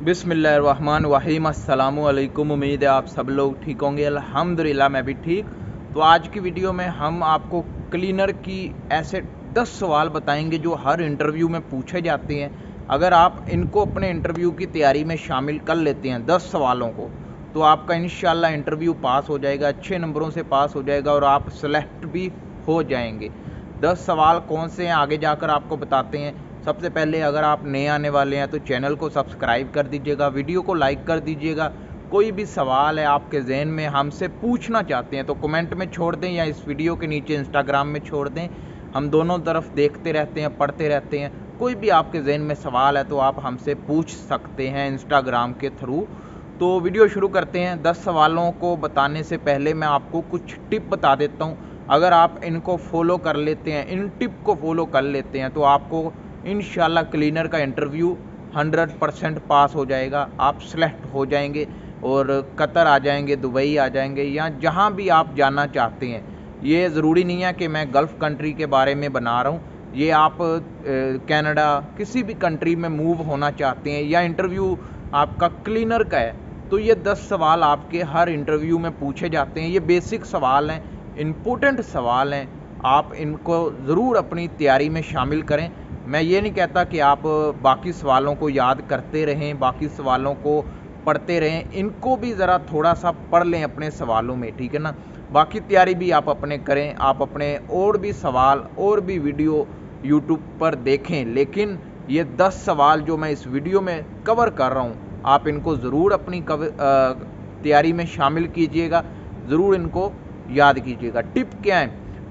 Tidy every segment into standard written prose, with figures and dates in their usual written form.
बिस्मिल्लाहिर्रहमानिर्रहीम। अस्सलामु अलैकुम। उम्मीद है आप सब लोग ठीक होंगे। अल्हम्दुलिल्लाह मैं भी ठीक। तो आज की वीडियो में हम आपको क्लीनर की ऐसे 10 सवाल बताएंगे जो हर इंटरव्यू में पूछे जाते हैं। अगर आप इनको अपने इंटरव्यू की तैयारी में शामिल कर लेते हैं 10 सवालों को, तो आपका इंशाल्लाह इंटरव्यू पास हो जाएगा, अच्छे नंबरों से पास हो जाएगा और आप सेलेक्ट भी हो जाएंगे। 10 सवाल कौन से हैं आगे जाकर आपको बताते हैं। सबसे पहले अगर आप नए आने वाले हैं तो चैनल को सब्सक्राइब कर दीजिएगा, वीडियो को लाइक कर दीजिएगा। कोई भी सवाल है आपके जहन में हमसे पूछना चाहते हैं तो कमेंट में छोड़ दें या इस वीडियो के नीचे इंस्टाग्राम में छोड़ दें। हम दोनों तरफ देखते रहते हैं, पढ़ते रहते हैं। कोई भी आपके जहन में सवाल है तो आप हमसे पूछ सकते हैं इंस्टाग्राम के थ्रू। तो वीडियो शुरू करते हैं। 10 सवालों को बताने से पहले मैं आपको कुछ टिप बता देता हूँ। अगर आप इनको फॉलो कर लेते हैं, इन टिप को फॉलो कर लेते हैं, तो आपको इंशाल्लाह क्लीनर का इंटरव्यू 100% पास हो जाएगा। आप सेलेक्ट हो जाएंगे और कतर आ जाएंगे, दुबई आ जाएंगे, या जहां भी आप जाना चाहते हैं। ये ज़रूरी नहीं है कि मैं गल्फ़ कंट्री के बारे में बना रहा हूँ। ये आप कनाडा, किसी भी कंट्री में मूव होना चाहते हैं या इंटरव्यू आपका क्लीनर का है, तो ये 10 सवाल आपके हर इंटरव्यू में पूछे जाते हैं। ये बेसिक सवाल हैं, इम्पोर्टेंट सवाल हैं। आप इनको ज़रूर अपनी तैयारी में शामिल करें। मैं ये नहीं कहता कि आप बाकी सवालों को याद करते रहें, बाकी सवालों को पढ़ते रहें। इनको भी ज़रा थोड़ा सा पढ़ लें अपने सवालों में, ठीक है ना। बाकी तैयारी भी आप अपने करें, आप अपने और भी सवाल और भी वीडियो यूट्यूब पर देखें। लेकिन ये 10 सवाल जो मैं इस वीडियो में कवर कर रहा हूँ, आप इनको ज़रूर अपनी तैयारी में शामिल कीजिएगा, ज़रूर इनको याद कीजिएगा। टिप क्या है?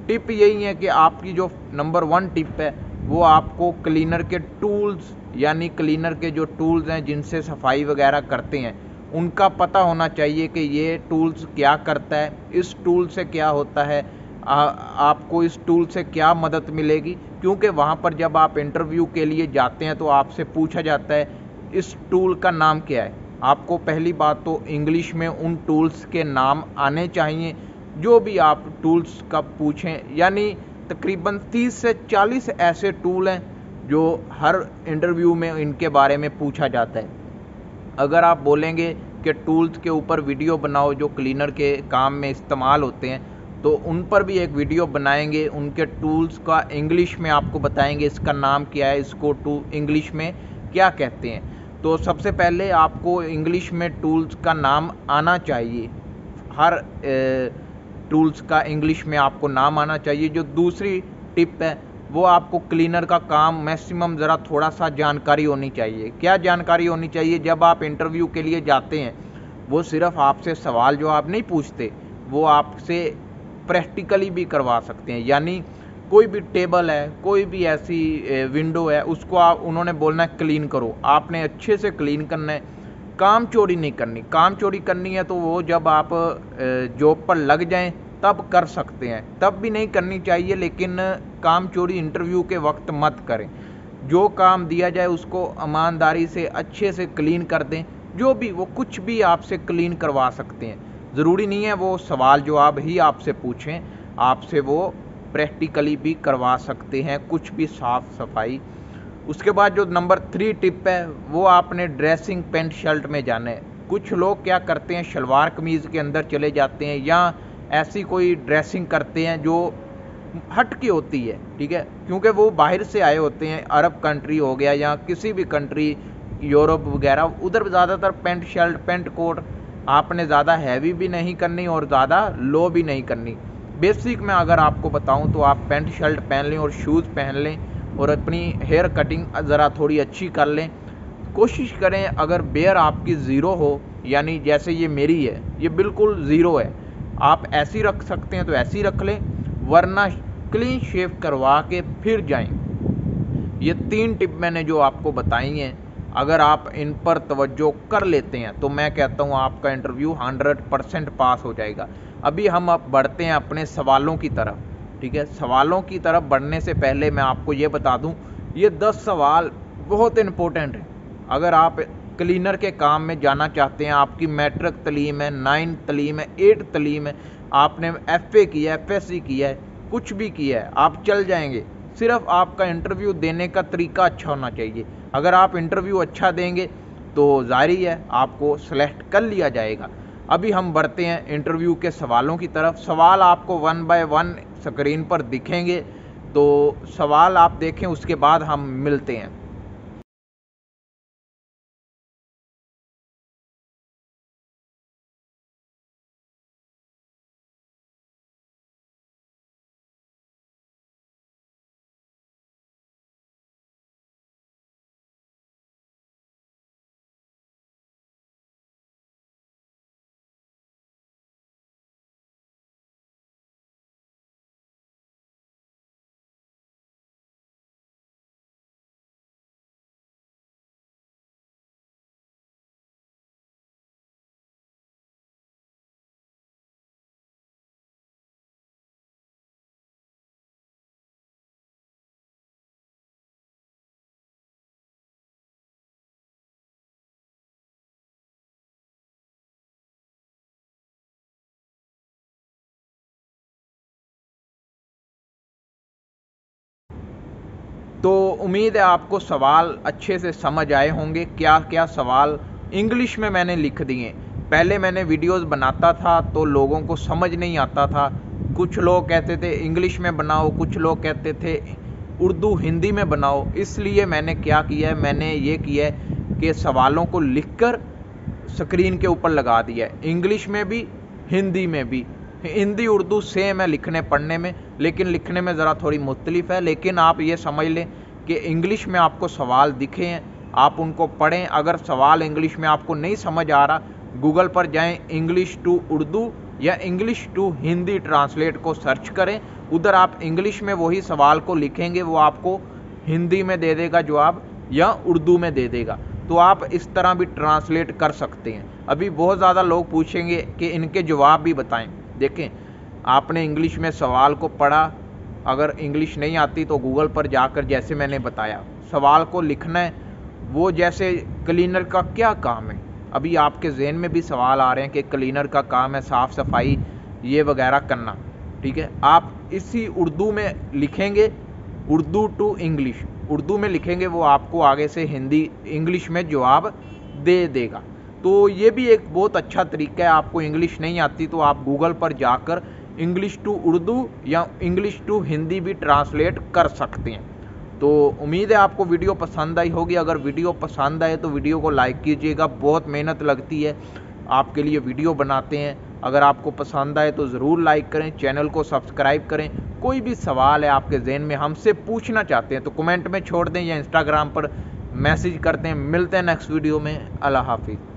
टिप यही है कि आपकी जो नंबर 1 टिप है वो आपको क्लीनर के टूल्स, यानी क्लीनर के जो टूल्स हैं जिनसे सफाई वगैरह करते हैं, उनका पता होना चाहिए कि ये टूल्स क्या करता है, इस टूल से क्या होता है, आपको इस टूल से क्या मदद मिलेगी। क्योंकि वहाँ पर जब आप इंटरव्यू के लिए जाते हैं तो आपसे पूछा जाता है इस टूल का नाम क्या है। आपको पहली बात तो इंग्लिश में उन टूल्स के नाम आने चाहिए जो भी आप टूल्स का पूछें। यानी तकरीबन 30 से 40 ऐसे टूल हैं जो हर इंटरव्यू में इनके बारे में पूछा जाता है। अगर आप बोलेंगे कि टूल्स के ऊपर वीडियो बनाओ जो क्लीनर के काम में इस्तेमाल होते हैं, तो उन पर भी एक वीडियो बनाएंगे। उनके टूल्स का इंग्लिश में आपको बताएंगे इसका नाम क्या है, इसको इंग्लिश में क्या कहते हैं। तो सबसे पहले आपको इंग्लिश में टूल्स का नाम आना चाहिए। हर टूल्स का इंग्लिश में आपको नाम आना चाहिए। जो दूसरी टिप है वो आपको क्लीनर का काम मैक्सिमम ज़रा थोड़ा सा जानकारी होनी चाहिए। क्या जानकारी होनी चाहिए? जब आप इंटरव्यू के लिए जाते हैं वो सिर्फ आपसे सवाल जवाब नहीं पूछते, वो आपसे प्रैक्टिकली भी करवा सकते हैं। यानी कोई भी टेबल है, कोई भी ऐसी विंडो है, उसको उन्होंने बोलना है क्लीन करो, आपने अच्छे से क्लीन करना है। काम चोरी नहीं करनी। काम चोरी करनी है तो वो जब आप जॉब पर लग जाएं तब कर सकते हैं, तब भी नहीं करनी चाहिए। लेकिन काम चोरी इंटरव्यू के वक्त मत करें। जो काम दिया जाए उसको ईमानदारी से अच्छे से क्लीन कर दें। जो भी वो कुछ भी आपसे क्लीन करवा सकते हैं। ज़रूरी नहीं है वो सवाल जवाब ही आपसे पूछें, आपसे वो प्रैक्टिकली भी करवा सकते हैं, कुछ भी साफ सफाई। उसके बाद जो नंबर 3 टिप है वो आपने ड्रेसिंग पैंट शर्ट में जाना है। कुछ लोग क्या करते हैं, शलवार कमीज़ के अंदर चले जाते हैं या ऐसी कोई ड्रेसिंग करते हैं जो हट की होती है, ठीक है। क्योंकि वो बाहर से आए होते हैं, अरब कंट्री हो गया या किसी भी कंट्री, यूरोप वगैरह, उधर ज़्यादातर पैंट शर्ट, पैंट कोट आपने ज़्यादा हैवी भी नहीं करनी और ज़्यादा लो भी नहीं करनी। बेसिक में अगर आपको बताऊं तो आप पैंट शर्ट पहन लें और शूज़ पहन लें और अपनी हेयर कटिंग ज़रा थोड़ी अच्छी कर लें। कोशिश करें अगर बेयर आपकी ज़ीरो हो, यानी जैसे ये मेरी है, ये बिल्कुल ज़ीरो है, आप ऐसी रख सकते हैं तो ऐसी रख लें, वरना क्लीन शेव करवा के फिर जाएं। ये 3 टिप मैंने जो आपको बताई हैं, अगर आप इन पर तवज्जो कर लेते हैं तो मैं कहता हूँ आपका इंटरव्यू 100% पास हो जाएगा। अभी हम अब बढ़ते हैं अपने सवालों की तरफ, ठीक है। सवालों की तरफ बढ़ने से पहले मैं आपको ये बता दूं, ये 10 सवाल बहुत इम्पोर्टेंट हैं। अगर आप क्लीनर के काम में जाना चाहते हैं, आपकी मैट्रिक तलीम है, 9 तलीम है, 8 तलीम है, आपने FA किया है, FSC किया है, कुछ भी किया है, आप चल जाएंगे। सिर्फ आपका इंटरव्यू देने का तरीका अच्छा होना चाहिए। अगर आप इंटरव्यू अच्छा देंगे तो जाहिर है आपको सेलेक्ट कर लिया जाएगा। अभी हम बढ़ते हैं इंटरव्यू के सवालों की तरफ। सवाल आपको 1 बाय 1 स्क्रीन पर दिखेंगे, तो सवाल आप देखें, उसके बाद हम मिलते हैं। तो उम्मीद है आपको सवाल अच्छे से समझ आए होंगे। क्या क्या सवाल इंग्लिश में मैंने लिख दिए। पहले मैंने वीडियोस बनाता था तो लोगों को समझ नहीं आता था। कुछ लोग कहते थे इंग्लिश में बनाओ, कुछ लोग कहते थे उर्दू हिंदी में बनाओ। इसलिए मैंने क्या किया है, मैंने ये किया है कि सवालों को लिखकर स्क्रीन के ऊपर लगा दिया है, इंग्लिश में भी हिंदी में भी। हिंदी उर्दू सेम है लिखने पढ़ने में, लेकिन लिखने में ज़रा थोड़ी मुख्तलिफ है। लेकिन आप ये समझ लें कि इंग्लिश में आपको सवाल दिखे हैं, आप उनको पढ़ें। अगर सवाल इंग्लिश में आपको नहीं समझ आ रहा, गूगल पर जाएं, इंग्लिश टू उर्दू या इंग्लिश टू हिंदी ट्रांसलेट को सर्च करें। उधर आप इंग्लिश में वही सवाल को लिखेंगे, वो आपको हिंदी में दे देगा जवाब या उर्दू में दे देगा। तो आप इस तरह भी ट्रांसलेट कर सकते हैं। अभी बहुत ज़्यादा लोग पूछेंगे कि इनके जवाब भी बताएं। देखें, आपने इंग्लिश में सवाल को पढ़ा, अगर इंग्लिश नहीं आती तो गूगल पर जाकर जैसे मैंने बताया सवाल को लिखना है। वो जैसे क्लीनर का क्या काम है, अभी आपके जहन में भी सवाल आ रहे हैं कि क्लीनर का काम है साफ़ सफाई ये वगैरह करना, ठीक है। आप इसी उर्दू में लिखेंगे, उर्दू टू इंग्लिश, उर्दू में लिखेंगे, वो आपको आगे से हिंदी इंग्लिश में जवाब दे देगा। तो ये भी एक बहुत अच्छा तरीका है। आपको इंग्लिश नहीं आती तो आप गूगल पर जाकर इंग्लिश टू उर्दू या इंग्लिश टू हिंदी भी ट्रांसलेट कर सकते हैं। तो उम्मीद है आपको वीडियो पसंद आई होगी। अगर वीडियो पसंद आए तो वीडियो को लाइक कीजिएगा, बहुत मेहनत लगती है, आपके लिए वीडियो बनाते हैं। अगर आपको पसंद आए तो ज़रूर लाइक करें, चैनल को सब्सक्राइब करें। कोई भी सवाल है आपके जहन में हमसे पूछना चाहते हैं तो कमेंट में छोड़ दें या इंस्टाग्राम पर मैसेज करते हैं। मिलते हैं नेक्स्ट वीडियो में। अल्लाह हाफिज़।